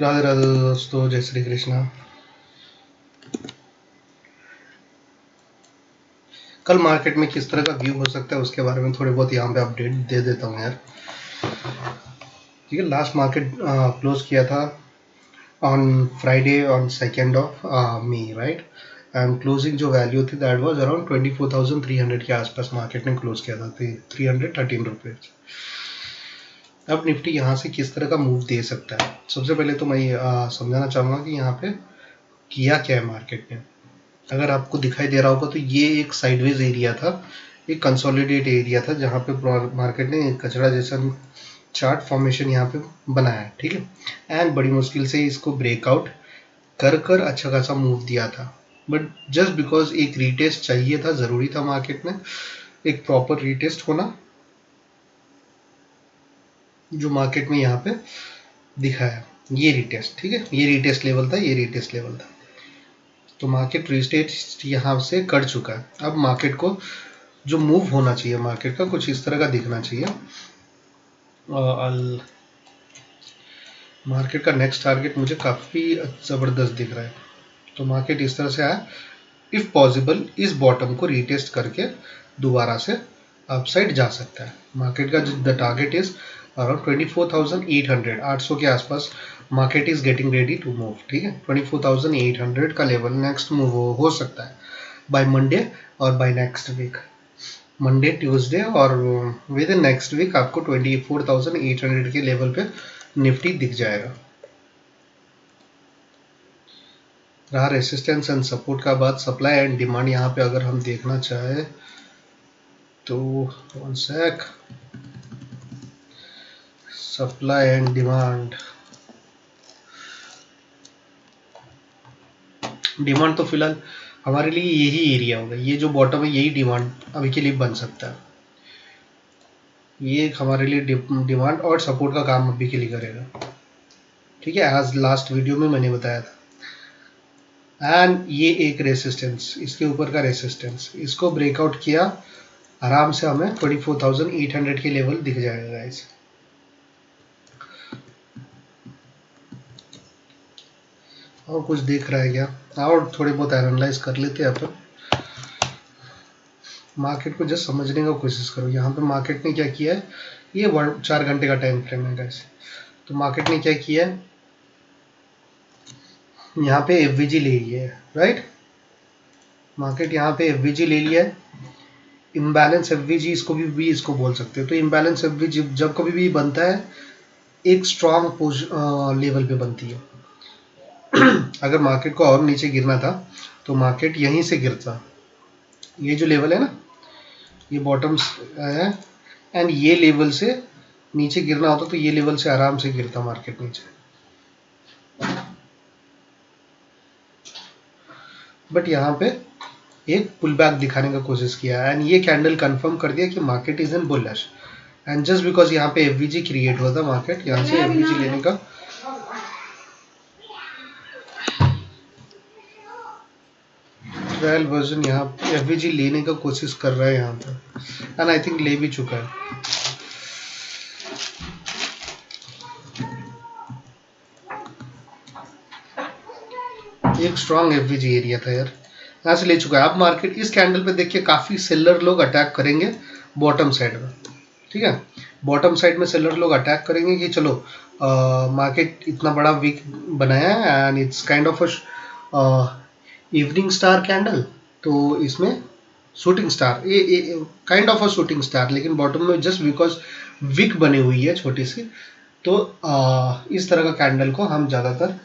राधे राधे दोस्तों, जय श्री कृष्णा। कल मार्केट में किस तरह का व्यू हो सकता है उसके बारे में थोड़े बहुत यहाँ पे अपडेट दे देता हूँ यार। ठीक है, लास्ट मार्केट क्लोज किया था on Friday on 2nd of May, right. And closing जो वैल्यू थी दैट वाज अराउंड 24,300 के आसपास मार्केट ने क्लोज किया था, 313 रुपीज। अब निफ्टी यहाँ से किस तरह का मूव दे सकता है, सबसे पहले तो मैं समझाना चाहूँगा कि यहाँ पे किया क्या है मार्केट ने। अगर आपको दिखाई दे रहा होगा तो ये एक साइडवेज एरिया था, एक कंसोलिडेट एरिया था जहाँ पे मार्केट ने कचरा जैसा चार्ट फॉर्मेशन यहाँ पे बनाया है, ठीक है। एंड बड़ी मुश्किल से इसको ब्रेकआउट कर कर अच्छा खासा मूव दिया था, बट जस्ट बिकॉज एक रीटेस्ट चाहिए था, ज़रूरी था मार्केट में एक प्रॉपर रीटेस्ट होना, जो मार्केट में यहाँ पे दिखा है। ये रीटेस्ट, ठीक है, ये रीटेस्ट लेवल था, ये रीटेस्ट लेवल था। तो मार्केट रीटेस्ट यहाँ से कर चुका है। अब मार्केट को जो मूव होना चाहिए मार्केट का कुछ इस तरह का दिखना चाहिए। मार्केट का नेक्स्ट टारगेट मुझे काफ़ी ज़बरदस्त दिख रहा है। तो मार्केट इस तरह से आया, इफ़ पॉसिबल इस बॉटम को रीटेस्ट करके दोबारा से अपसाइड जा सकता है। मार्केट का द टारगेट इज अराउंड 24,800, 800 के आसपास market is getting ready to move, ठीक है। 24,800 का लेवल नेक्स्ट मूव हो सकता है बाय मंडे और by next week, Monday Tuesday और विद इन नेक्स्ट वीक आपको 24,800 के लेवल पे निफ्टी दिख जाएगा। रहा रेसिस्टेंस एंड सपोर्ट का बात, सप्लाई एंड डिमांड यहाँ पे अगर हम देखना चाहे तो one sec, supply and demand, demand तो फिलहाल हमारे लिए यही एरिया होगा, ये जो बॉटम है यही डिमांड अभी के लिए बन सकता है। ये हमारे लिए डिमांड और सपोर्ट का काम अभी के लिए करेगा, ठीक है, आज लास्ट वीडियो में मैंने बताया था। एंड ये एक रेसिस्टेंस, इसके ऊपर का रेसिस्टेंस, इसको ब्रेकआउट किया आराम से हमें 24,800 के लेवल दिख जाएगा गाइस। और कुछ देख रहा है क्या, और थोड़ी बहुत एनालाइज कर लेते हैं अपन। मार्केट को जस्ट समझने का कोशिश करो। यहाँ पे मार्केट ने क्या किया है, ये 4 घंटे का टाइम फ्रेम है गाइस। तो मार्केट ने क्या किया है, यहाँ पे एफवीजी ले लिया है, राइट। मार्केट यहाँ पे एफवीजी ले लिया है, इम्बैलेंस एफवीजी इसको भी इसको बोल सकते हो। तो इम्बैलेंस एफवीजी जब कभी भी बनता है एक स्ट्रॉन्ग लेवल पे बनती है। अगर मार्केट को और नीचे गिरना था तो मार्केट यहीं से गिरता, ये जो लेवल है ना, ये बॉटम्स है, एंड ये लेवल से नीचे गिरना होता तो ये लेवल से आराम से गिरता मार्केट नीचे। बट यहाँ पे एक पुल बैक दिखाने का कोशिश किया एंड ये कैंडल कंफर्म कर दिया कि market is in bullish. And just because यहाँ पे एफवीजी क्रिएट हुआ था, मार्केट यहाँ से एफवीजी लेने का ट्रायल वर्जन यहाँ एफवीजी लेने का कोशिश कर रहा है यहाँ पर, एंड आई थिंक ले भी चुका है। एक स्ट्रॉन्ग एफवीजी एरिया था यार, यहाँ से ले चुका है। अब मार्केट इस कैंडल पे देखिए काफ़ी सेलर लोग अटैक करेंगे बॉटम साइड में, ठीक है। बॉटम साइड में सेलर लोग अटैक करेंगे कि चलो मार्केट इतना बड़ा वीक बनाया है and it's kind of a evening star candle, तो इसमें शूटिंग स्टार, ये kind of a shooting star, लेकिन बॉटम में जस्ट बिकॉज विक बनी हुई है छोटी सी, तो इस तरह का कैंडल को हम ज़्यादातर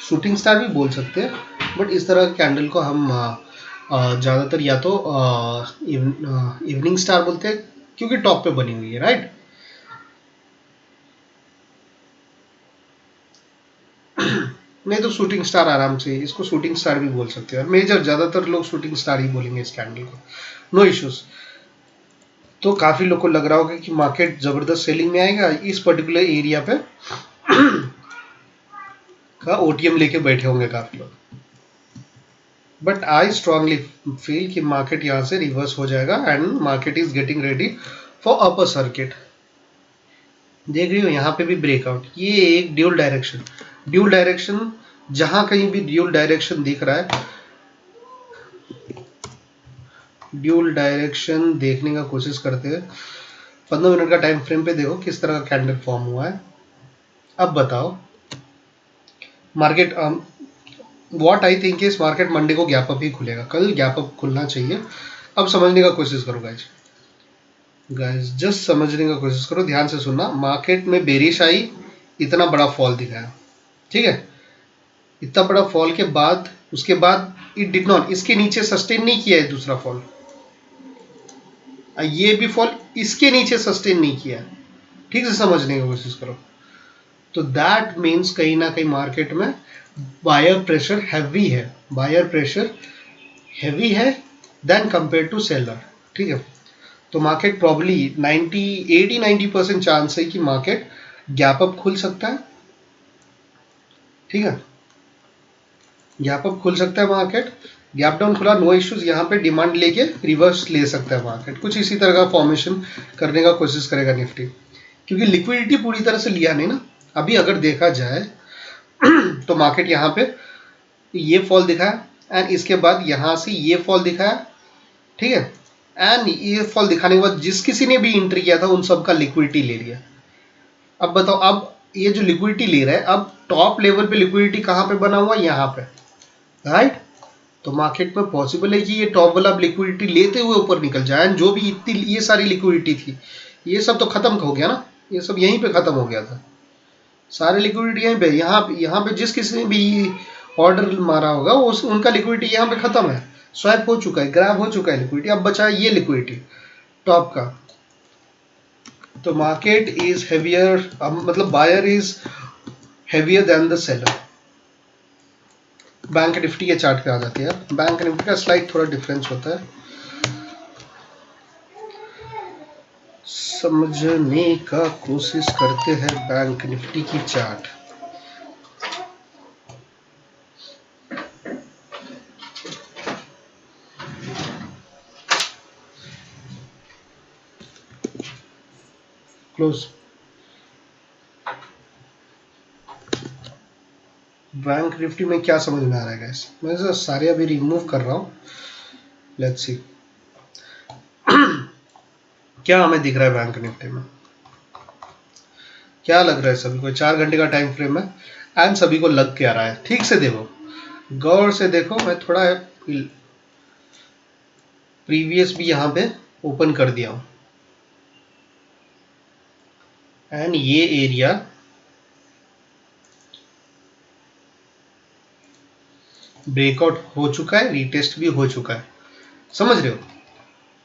शूटिंग स्टार भी बोल सकते हैं, बट इस तरह के कैंडल को हम ज़्यादातर या तो इवनिंग स्टार बोलते हैं क्योंकि टॉप पे बनी हुई है, राइट। नहीं तो शूटिंग स्टार आराम से, इसको शूटिंग स्टार भी बोल सकते हैं, मेजर ज़्यादातर लोग शूटिंग स्टार ही बोलेंगे इस कैंडल को, नो इश्यूज। तो काफ़ी लोग को लग रहा होगा कि मार्केट ज़बरदस्त सेलिंग में आएगा, इस पर्टिकुलर एरिया पे का ओटीएम लेके बैठे होंगे काफ़ी लोग, बट आई स्ट्रांगली फील कि मार्केट यहाँ से रिवर्स हो जाएगा and market is getting ready for upper circuit. देख रही हो यहाँ पे भी ब्रेकआउट, ये एक ड्यूल डायरेक्शन, जहां कहीं भी ड्यूल डायरेक्शन दिख रहा है, ड्यूल डायरेक्शन देखने का कोशिश करते हैं। 15 मिनट का टाइम फ्रेम पे देखो किस तरह का कैंडल फॉर्म हुआ है। अब बताओ मार्केट, व्हाट आई थिंक इस मार्केट मंडे को गैप अप ही खुलेगा, कल गैप अप खुलना चाहिए। अब समझने का कोशिश करो गाइस जस्ट समझने का कोशिश करो, ध्यान से सुनना। मार्केट में बेरिश आई, इतना बड़ा फॉल दिखाया, ठीक है, इतना बड़ा फॉल के बाद उसके बाद इट डिड नॉट, इसके नीचे सस्टेन नहीं किया है दूसरा फॉल, ये भी फॉल इसके नीचे सस्टेन नहीं किया है, ठीक से समझने की कोशिश करो। तो दैट मीन्स कहीं ना कहीं मार्केट में बायर प्रेशर हैवी है, बायर प्रेशर हैवी है देन कंपेयर टू सेलर, ठीक है। तो मार्केट प्रॉब्ली 80-90% चांस है कि मार्केट गैप अप खुल सकता है, ठीक है, गैप अप खुल सकता है मार्केट, गैप डाउन खुला नो इश्यूज, यहाँ पे डिमांड लेके रिवर्स ले सकता है मार्केट, कुछ इसी तरह का फॉर्मेशन करने का कोशिश करेगा निफ्टी, क्योंकि लिक्विडिटी पूरी तरह से लिया नहीं ना अभी। अगर देखा जाए तो मार्केट यहाँ पे ये फॉल दिखाया एंड इसके बाद यहाँ से ये फॉल दिखाया, ठीक है, एंड ये फॉल दिखाने के बाद जिस किसी ने भी एंट्री किया था उन सबका लिक्विडिटी ले लिया। अब बताओ, अब ये जो लिक्विडिटी ले रहा है, अब टॉप लेवल पे लिक्विडिटी कहाँ पे बना हुआ, यहाँ पे, राइट। तो मार्केट में पॉसिबल है कि ये टॉप वाला लिक्विडिटी लेते हुए ऊपर निकल जाए, एंड जो भी इतनी ये सारी लिक्विडिटी थी ये सब तो खत्म हो गया ना, ये सब यहीं पे खत्म हो गया था, सारे लिक्विडिटी यहीं पे, यहाँ पे जिस किसी ने भी ऑर्डर मारा होगा उस उनका लिक्विडिटी यहाँ पे खत्म है, स्वैप हो चुका है, ग्रैब हो चुका है लिक्विडिटी, अब बचा है ये लिक्विडिटी टॉप का। तो मार्केट इज हेवियर, मतलब buyer is heavier than the seller. Bank Nifty के चार्ट पे आ जाती है, बैंक निफ्टी का स्लाइड थोड़ा डिफरेंस होता है, समझने का कोशिश करते हैं बैंक निफ्टी की चार्ट। क्लोज, बैंक निफ्टी में क्या समझ में आ रहा है गाइस, मैं तो सारे अभी रिमूव कर रहा हूँ, लेट्स सी क्या हमें दिख रहा है बैंक निफ्टी में, क्या लग रहा है सभी को। 4 घंटे का टाइम फ्रेम है एंड सभी को लग क्या रहा है, ठीक से देखो, गौर से देखो। मैं थोड़ा प्रीवियस भी यहाँ पे ओपन कर दिया हूँ एंड ये एरिया ब्रेकआउट हो चुका है, रीटेस्ट भी हो चुका है, समझ रहे हो।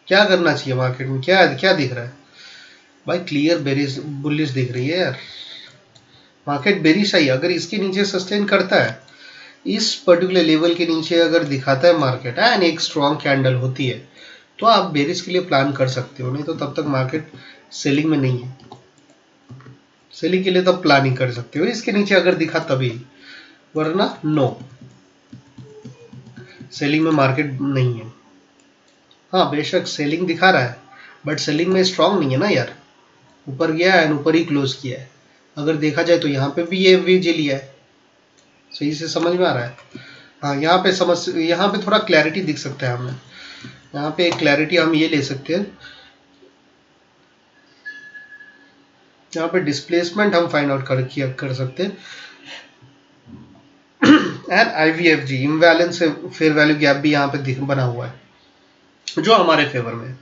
क्या करना चाहिए मार्केट में, क्या क्या दिख रहा है भाई, क्लियर बेरिश बुलिश दिख रही है यार, मार्केट बेरिश आई, अगर इसके नीचे सस्टेन करता है, इस पर्टिकुलर लेवल के नीचे अगर दिखाता है मार्केट एंड एक स्ट्रॉन्ग कैंडल होती है तो आप बेरिश के लिए प्लान कर सकते हो, नहीं तो तब तक मार्केट सेलिंग में नहीं है, सेलिंग के लिए तब प्लानिंग कर सकते हो इसके नीचे अगर दिखा तभी, वरना नो, सेलिंग में मार्केट नहीं है। हाँ बेशक सेलिंग दिखा रहा है बट सेलिंग में स्ट्रांग नहीं है ना यार, ऊपर गया है ऊपर ही क्लोज किया है, अगर देखा जाए तो यहाँ पे भी ये वेज लिया है, सही से समझ में आ रहा है। हाँ यहाँ पे थोड़ा क्लैरिटी दिख सकता है हमें, यहाँ पे एक क्लैरिटी हम ये ले सकते हैं, यहाँ पे डिस्प्लेसमेंट हम फाइंड आउट कर सकते हैं and IVFG imbalance fair value gap भी यहाँ पे बना हुआ है जो हमारे फेवर में है।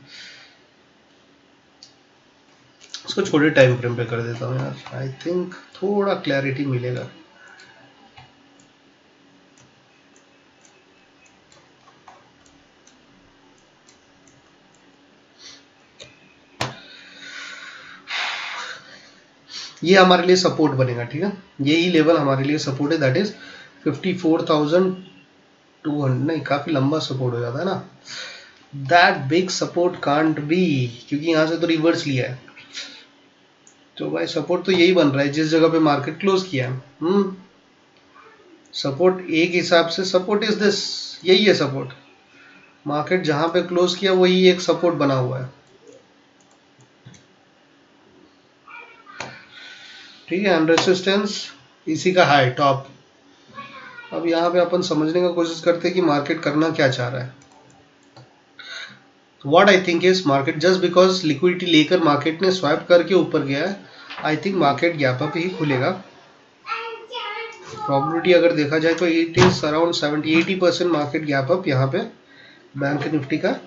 इसको छोटे टाइम फ्रेम पे कर देता हूँ यार, आई थिंक थोड़ा क्लैरिटी मिलेगा। ये हमारे लिए सपोर्ट बनेगा, ठीक है, यही लेवल हमारे लिए सपोर्ट है, दैट इज 54,200, नहीं काफी लंबा सपोर्ट हो जाता है ना, that big support can't be, क्योंकि यहाँ से तो रिवर्स लिया है, तो भाई सपोर्ट तो यही बन रहा है जिस जगह पे मार्केट क्लोज किया है। सपोर्ट एक हिसाब से सपोर्ट इज दिस, यही है सपोर्ट, मार्केट जहां पे क्लोज किया वही एक सपोर्ट बना हुआ है। ठीक है, एंड रेसिस्टेंस इसी का हाई टॉप। अब यहाँ पे अपन समझने का कोशिश करते हैं कि मार्केट करना क्या चाह रहा है। What I think is market just because liquidity लेकर मार्केट ने स्वैप करके ऊपर गया है, I think market gap up ही खुलेगा। प्रोबेबिलिटी अगर देखा जाए तो it is around 70-80% market gap up यहाँ पे बैंक निफ्टी का।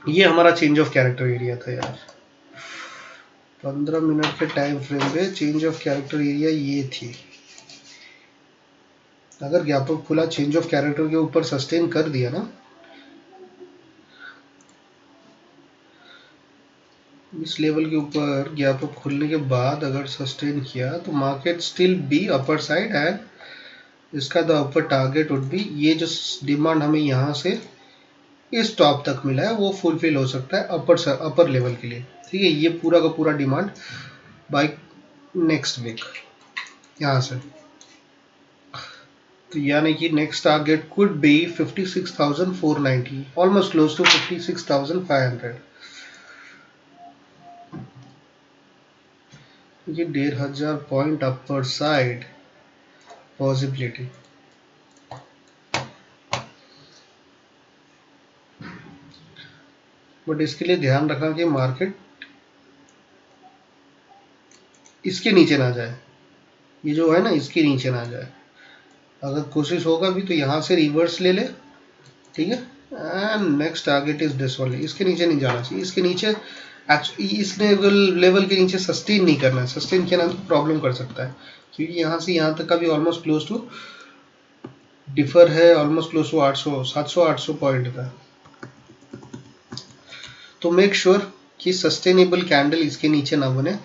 ये हमारा चेंज ऑफ कैरेक्टर एरिया था यार, 15 मिनट के टाइम फ्रेम पे चेंज ऑफ कैरेक्टर एरिया ये थी। अगर गैप अप खुला, चेंज ऑफ कैरेक्टर के ऊपर सस्टेन कर दिया ना, इस लेवल के ऊपर गैप अप खुलने के बाद अगर सस्टेन किया तो market still be upper side and इसका the upper target would be, ये जो डिमांड हमें यहाँ से इस टॉप तक मिला है वो फुलफिल हो सकता है अपर लेवल के लिए। ठीक है, ये पूरा का पूरा डिमांड बाय नेक्स्ट वीक यहाँ से, तो यानी कि next target could be 56,490, almost close to 56,500। ये 1,500 point upper side possibility. But इसके लिए ध्यान रखना कि मार्केट इसके नीचे ना जाए, ये जो है ना इसके नीचे ना जाए। अगर कोशिश होगा भी तो यहाँ से रिवर्स ले ले, ठीक है, and next target is this only, इसके नीचे नहीं जाना चाहिए। इसके नीचे इस लेवल के नीचे सस्टेन नहीं करना है, सस्टेन किया ना तो प्रॉब्लम कर सकता है, क्योंकि यहाँ से यहाँ तक का भी ऑलमोस्ट क्लोज टू डिफर है, ऑलमोस्ट क्लोज टू 800 700 800 पॉइंट का। तो मेक श्योर कि सस्टेनेबल कैंडल इसके नीचे ना बने,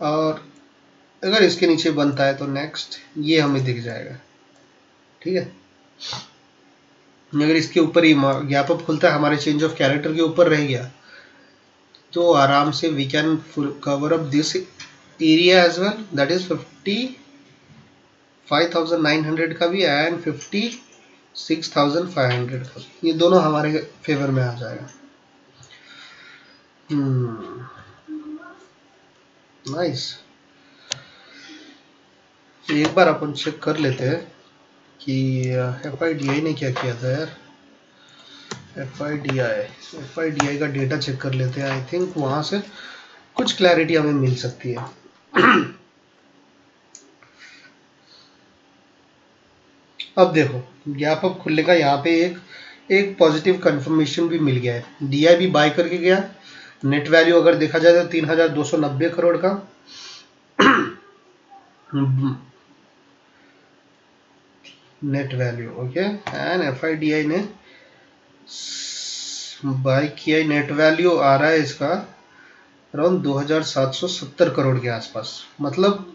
और अगर इसके नीचे बनता है तो नेक्स्ट ये हमें दिख जाएगा। ठीक है, अगर इसके ऊपर ही गैप अप खुलता है, हमारे चेंज ऑफ कैरेक्टर के ऊपर रह गया, तो आराम से we can cover up this area as well, that is 55,900 का भी एंड 56,500 का, ये दोनों हमारे फेवर में आ जाएगा। नाइस। एक बार अपन चेक कर लेते हैं कि FIDI ने क्या किया था यार। FIDI का डेटा चेक कर लेते हैं, आई थिंक वहां से कुछ क्लैरिटी हमें मिल सकती है। अब देखो गैप अप खुलने का यहाँ पे एक पॉजिटिव कंफर्मेशन भी मिल गया है, DI भी बाय करके गया। नेट वैल्यू अगर देखा जाए तो 3,290 करोड़ का net value, okay, and FIDI ने बाय किया। नेट वैल्यू आ रहा है इसका अराउंड 2,770 करोड़ के आसपास, मतलब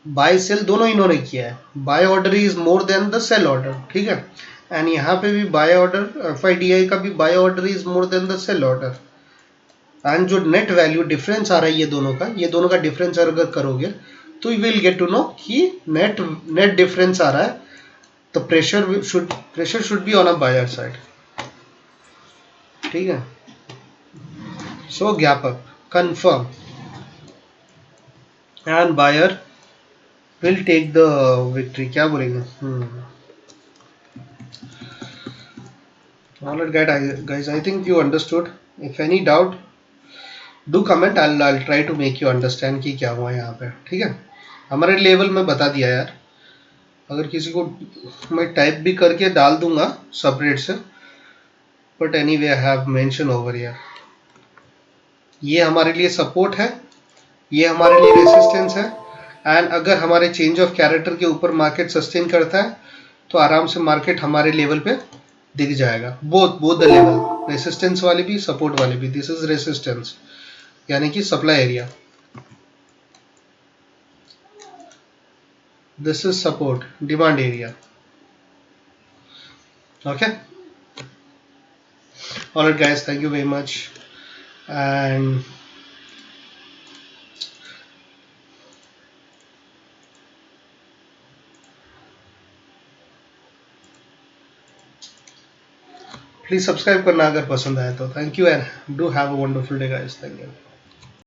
बाय सेल दोनों इन्होंने किया है। Buy order is more than the sell order, ठीक है, एंड यहाँ पे भी बाय ऑर्डर, FIDI का भी buy order is more than the sell order. And जो नेट वैल्यू डिफरेंस आ रहा है ये दोनों का डिफरेंस अगर करोगे तो you will get to know कि नेट डिफरेंस आ रहा है, तो pressure should be on a buyer side. ठीक है, so gap up confirm and buyer will take the victory, क्या बोलेंगे। Alright guys, I think you understood. If any doubt do comment, I'll try to make you understand कि क्या हुआ यहाँ पे। ठीक है, हमारे लेवल में बता दिया यार, अगर किसी को मैं टाइप भी करके डाल दूंगा सेपरेट से, but anyway I have mention over here. ये हमारे लिए सपोर्ट है, ये हमारे लिए रेसिस्टेंस है, एंड अगर हमारे चेंज ऑफ कैरेक्टर के ऊपर मार्केट सस्टेन करता है तो आराम से मार्केट हमारे लेवल पे दिख जाएगा। बोथ द लेवल, रेसिस्टेंस वाले भी सपोर्ट वाले भी। दिस इज रेसिस्टेंस यानी कि supply area, this is support demand area. Okay, alright guys, thank you very much and please subscribe करना अगर पसंद आए तो। Thank you and do have a wonderful day guys. Thank you.